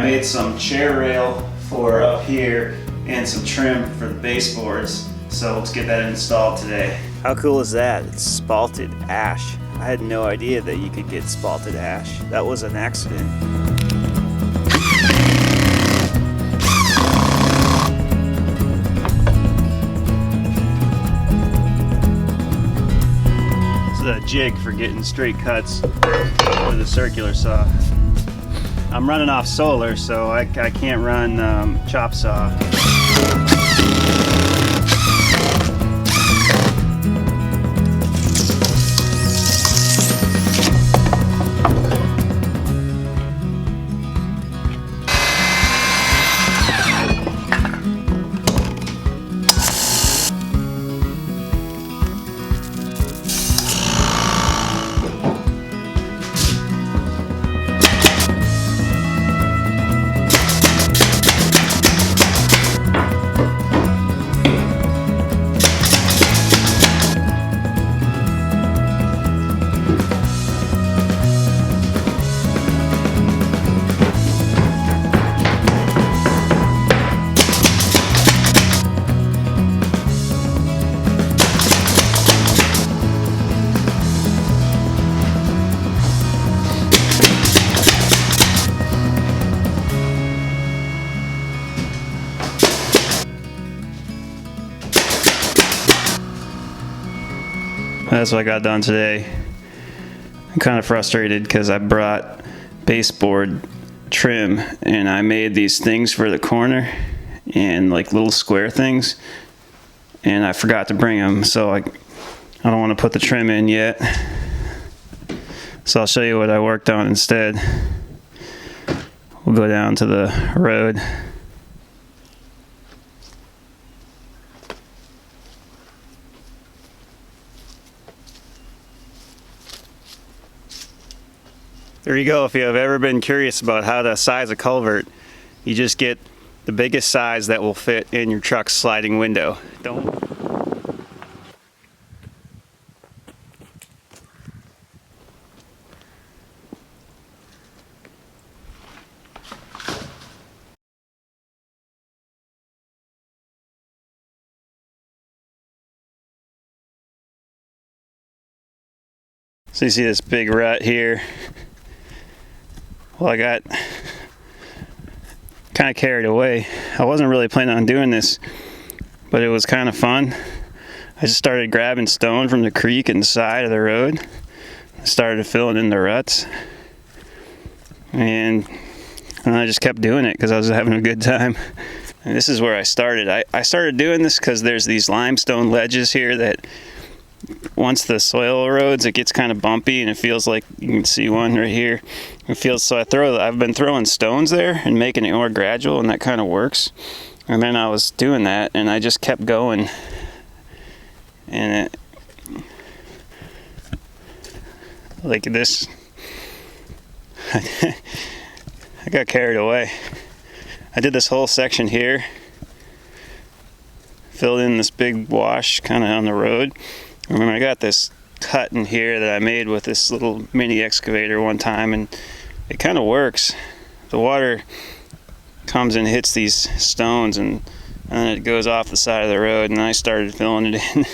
I made some chair rail for up here and some trim for the baseboards. So let's get that installed today. How cool is that? It's Spalted Ash. I had no idea that you could get Spalted Ash. That was an accident. This is a jig for getting straight cuts with a circular saw. I'm running off solar, so I can't run chop saw. That's what I got done today. I'm kind of frustrated because I brought baseboard trim and I made these things for the corner and like little square things, and I forgot to bring them, so I don't want to put the trim in yet. So I'll show you what I worked on instead. We'll go down to the road. There you go. If you have ever been curious about how to size a culvert, you just get the biggest size that will fit in your truck's sliding window. So you see this big rut here. Well, I got kind of carried away. I wasn't really planning on doing this, but it was kind of fun. I just started grabbing stone from the creek and the side of the road. I started filling in the ruts. And I just kept doing it because I was having a good time. And this is where I started. I started doing this because there's these limestone ledges here that once the soil erodes, it gets kind of bumpy, and it feels like, you can see one right here. It feels, so I've been throwing stones there and making it more gradual, and that kind of works. And then I was doing that, and I just kept going, and it, like this, I got carried away. I did this whole section here, filled in this big wash kind of on the road. And then I got this cut in here that I made with this little mini excavator one time, and it kind of works. The water comes and hits these stones, and then it goes off the side of the road, and I started filling it in.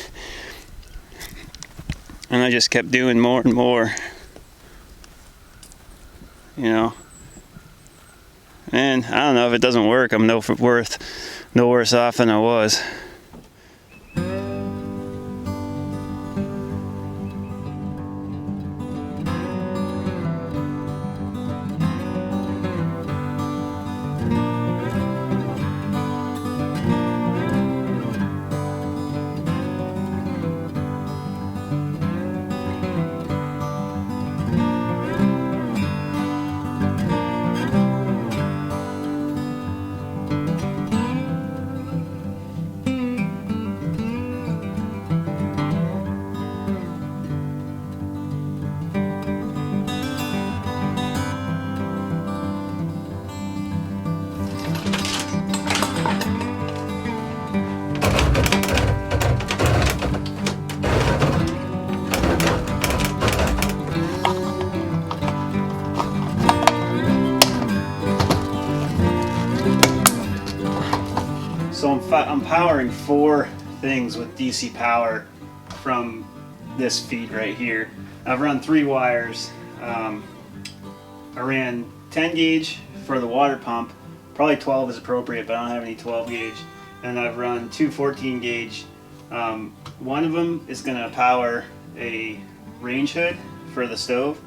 And I just kept doing more and more, you know. And I don't know, if it doesn't work, I'm no worse off than I was. I'm powering 4 things with DC power from this feed right here. I've run 3 wires. I ran 10 gauge for the water pump. Probably 12 is appropriate, but I don't have any 12 gauge. And I've run 2 14 gauge. One of them is going to power a range hood for the stove,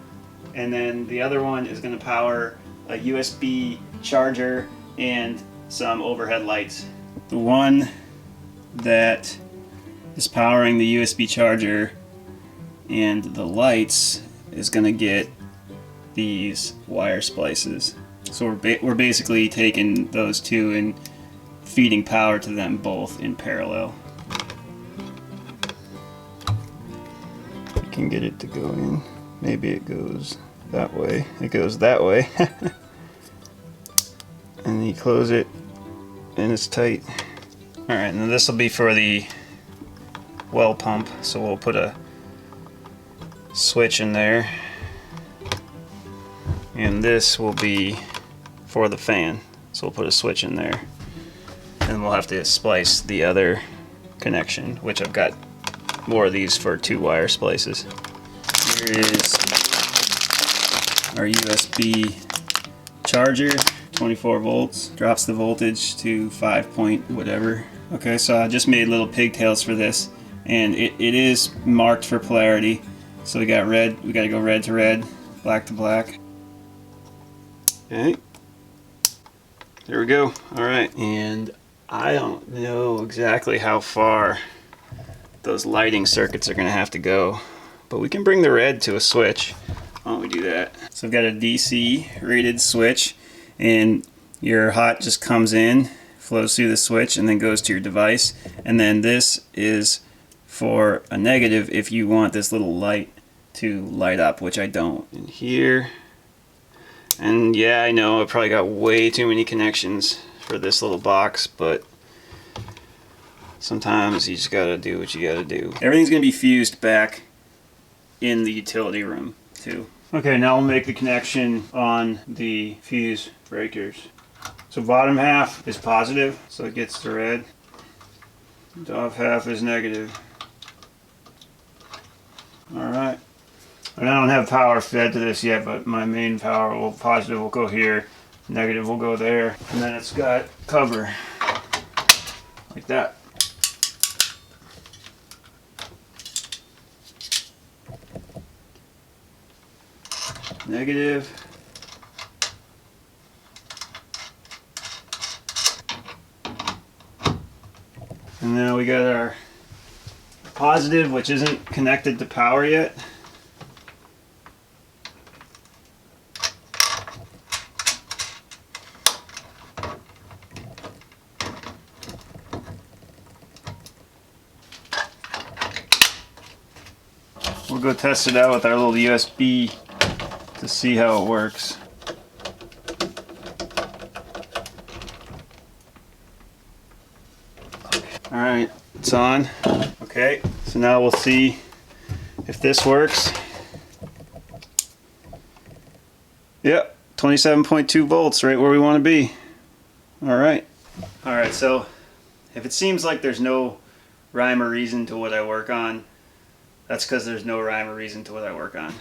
and then the other one is going to power a USB charger and some overhead lights. The one that is powering the USB charger and the lights is going to get these wire splices. So we're basically taking those two and feeding power to them both in parallel. I can get it to go in. Maybe it goes that way. It goes that way. And you close it and it's tight. Alright, and this will be for the well pump, so we'll put a switch in there. And this will be for the fan, so we'll put a switch in there. And we'll have to splice the other connection, which I've got more of these for 2 wire splices. Here is our USB charger, 24 volts, drops the voltage to 5 point whatever. Okay, so I just made little pigtails for this, and it is marked for polarity. So we got red, we got to go red to red, black to black. Okay, there we go. All right, and I don't know exactly how far those lighting circuits are going to have to go, but we can bring the red to a switch. Why don't we do that? So I've got a DC rated switch, and your hot just comes in, flows through the switch, and then goes to your device. And then this is for a negative if you want this little light to light up, which I don't. And here, and yeah, I know I probably got way too many connections for this little box, but sometimes you just gotta do what you gotta do. Everything's gonna be fused back in the utility room too. Okay, now we'll make the connection on the fuse breakers. So bottom half is positive, so it gets the red. Top half is negative. Alright. And I don't have power fed to this yet, but my main power will, positive will go here, negative will go there, and then it's got cover like that. Negative. And now we got our positive, which isn't connected to power yet. We'll go test it out with our little USB to see how it works. Alright, it's on. Okay, so now we'll see if this works. Yep, 27.2 volts, right where we want to be. Alright. Alright, so if it seems like there's no rhyme or reason to what I work on, that's because there's no rhyme or reason to what I work on.